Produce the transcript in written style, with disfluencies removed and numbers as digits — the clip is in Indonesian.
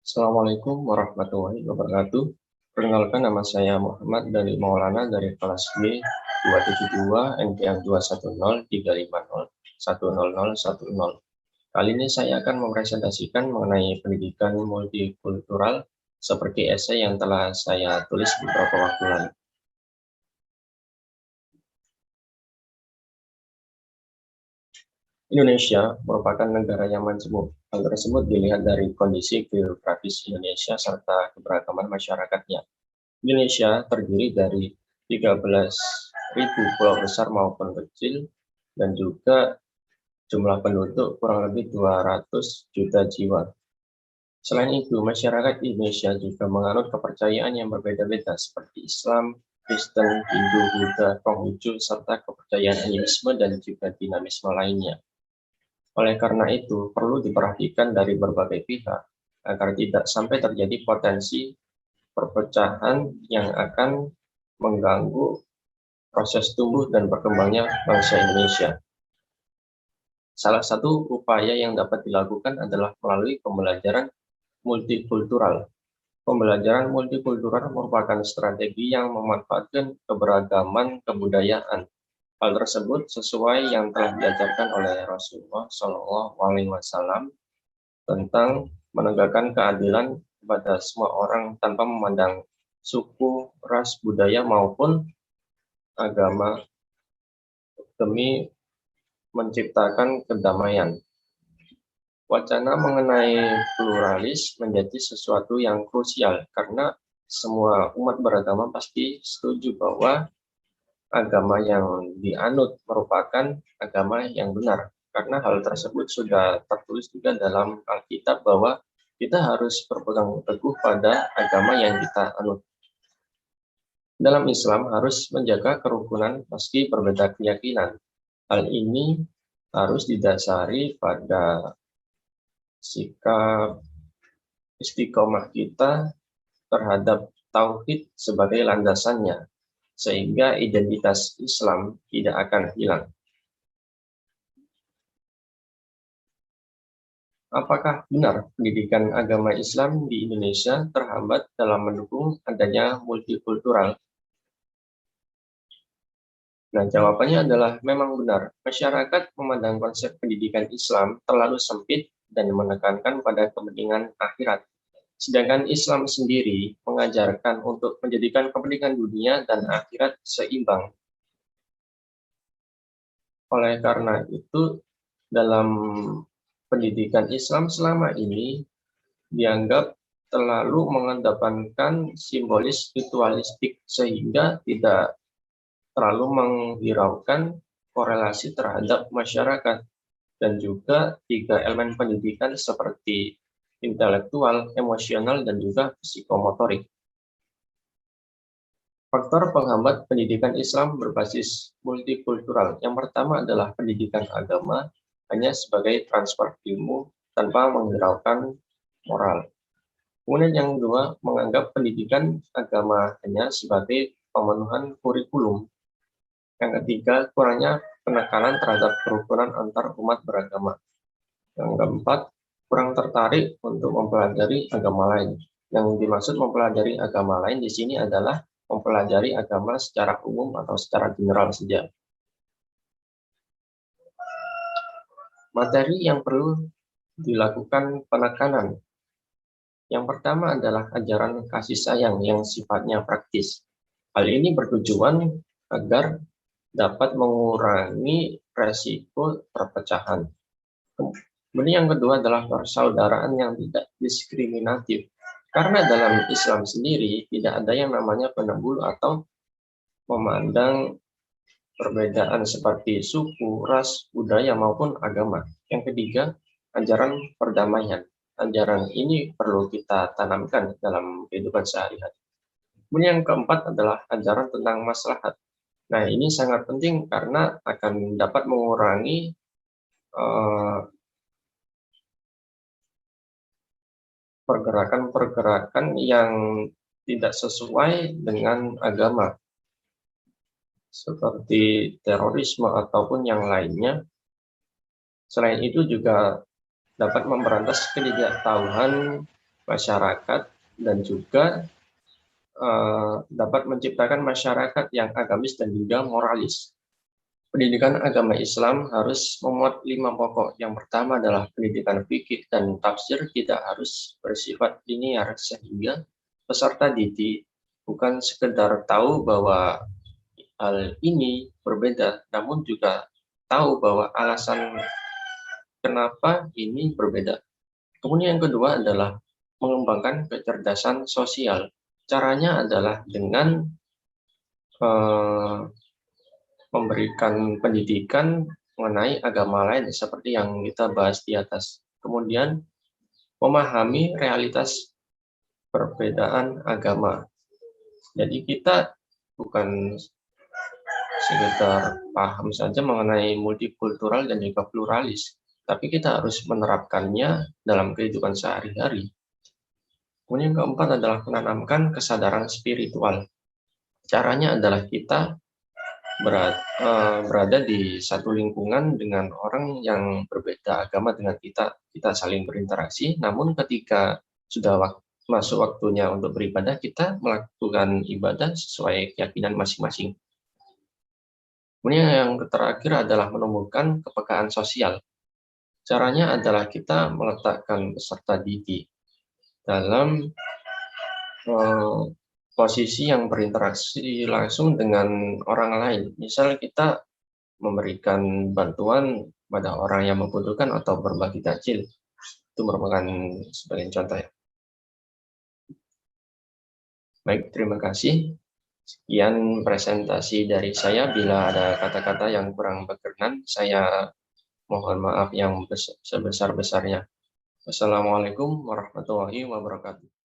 Assalamualaikum warahmatullahi wabarakatuh. Perkenalkan, nama saya Muhammad dari Maulana dari kelas B 272 NPM 21035010010. Kali ini saya akan mempresentasikan mengenai pendidikan multikultural seperti esai yang telah saya tulis beberapa waktu lalu. Indonesia merupakan negara yang majemuk. Hal tersebut dilihat dari kondisi geografis Indonesia serta keberagaman masyarakatnya. Indonesia terdiri dari 13.000 pulau besar maupun kecil, dan juga jumlah penduduk kurang lebih 200 juta jiwa. Selain itu, masyarakat Indonesia juga menganut kepercayaan yang berbeda-beda seperti Islam, Kristen, Hindu, Buddha, Konghucu, serta kepercayaan animisme dan juga dinamisme lainnya. Oleh karena itu, perlu diperhatikan dari berbagai pihak agar tidak sampai terjadi potensi perpecahan yang akan mengganggu proses tumbuh dan berkembangnya bangsa Indonesia. Salah satu upaya yang dapat dilakukan adalah melalui pembelajaran multikultural. Pembelajaran multikultural merupakan strategi yang memanfaatkan keberagaman kebudayaan. Hal tersebut sesuai yang telah diajarkan oleh Rasulullah SAW tentang menegakkan keadilan kepada semua orang tanpa memandang suku, ras, budaya, maupun agama demi menciptakan kedamaian. Wacana mengenai pluralis menjadi sesuatu yang krusial karena semua umat beragama pasti setuju bahwa agama yang dianut merupakan agama yang benar, karena hal tersebut sudah tertulis juga dalam Alkitab bahwa kita harus berpegang teguh pada agama yang kita anut. Dalam Islam harus menjaga kerukunan meski berbeda keyakinan. Hal ini harus didasari pada sikap istiqomah kita terhadap tauhid sebagai landasannya, sehingga identitas Islam tidak akan hilang. Apakah benar pendidikan agama Islam di Indonesia terhambat dalam mendukung adanya multikultural? Nah, jawabannya adalah memang benar. Masyarakat memandang konsep pendidikan Islam terlalu sempit dan menekankan pada kepentingan akhirat. Sedangkan Islam sendiri mengajarkan untuk menjadikan kepentingan dunia dan akhirat seimbang. Oleh karena itu, dalam pendidikan Islam selama ini dianggap terlalu mengedepankan simbolis ritualistik sehingga tidak terlalu menghiraukan korelasi terhadap masyarakat, dan juga 3 elemen pendidikan seperti intelektual, emosional, dan juga psikomotorik. Faktor penghambat pendidikan Islam berbasis multikultural. Yang pertama adalah pendidikan agama hanya sebagai transfer ilmu tanpa menghiraukan moral. Kemudian yang kedua, menganggap pendidikan agama hanya sebagai pemenuhan kurikulum. Yang ketiga, kurangnya penekanan terhadap kerukunan antar umat beragama. Yang keempat, kurang tertarik untuk mempelajari agama lain. Yang dimaksud mempelajari agama lain di sini adalah mempelajari agama secara umum atau secara general saja. Materi yang perlu dilakukan penekanan. Yang pertama adalah ajaran kasih sayang yang sifatnya praktis. Hal ini bertujuan agar dapat mengurangi resiko perpecahan. Kemudian yang kedua adalah persaudaraan yang tidak diskriminatif. Karena dalam Islam sendiri tidak ada yang namanya penembul atau memandang perbedaan seperti suku, ras, budaya, maupun agama. Yang ketiga, ajaran perdamaian. Ajaran ini perlu kita tanamkan dalam kehidupan sehari-hari. Kemudian yang keempat adalah ajaran tentang maslahat. Nah, ini sangat penting karena akan dapat mengurangi pergerakan-pergerakan yang tidak sesuai dengan agama, seperti terorisme ataupun yang lainnya. Selain itu juga dapat memberantas ketidaktahuan masyarakat dan juga dapat menciptakan masyarakat yang agamis dan juga moralis. Pendidikan agama Islam harus memuat 5 pokok. Yang pertama adalah pendidikan fikih dan tafsir tidak harus bersifat linear sehingga peserta didik bukan sekedar tahu bahwa hal ini berbeda, namun juga tahu bahwa alasan kenapa ini berbeda. Kemudian yang kedua adalah mengembangkan kecerdasan sosial. Caranya adalah dengan eh, memberikan pendidikan mengenai agama lain seperti yang kita bahas di atas. Kemudian memahami realitas perbedaan agama. Jadi kita bukan sekedar paham saja mengenai multikultural dan juga pluralis, tapi kita harus menerapkannya dalam kehidupan sehari-hari. Kemudian yang keempat adalah menanamkan kesadaran spiritual. Caranya adalah kita berada di satu lingkungan dengan orang yang berbeda agama dengan kita saling berinteraksi, namun ketika sudah masuk waktunya untuk beribadah, kita melakukan ibadah sesuai keyakinan masing-masing. Kemudian yang terakhir adalah menumbuhkan kepekaan sosial. Caranya adalah kita meletakkan peserta didik dalam posisi yang berinteraksi langsung dengan orang lain. Misal kita memberikan bantuan pada orang yang membutuhkan atau berbagi takjil. Itu merupakan sebagai contoh ya. Baik, terima kasih. Sekian presentasi dari saya. Bila ada kata-kata yang kurang berkenan, saya mohon maaf yang sebesar-besarnya. Wassalamualaikum warahmatullahi wabarakatuh.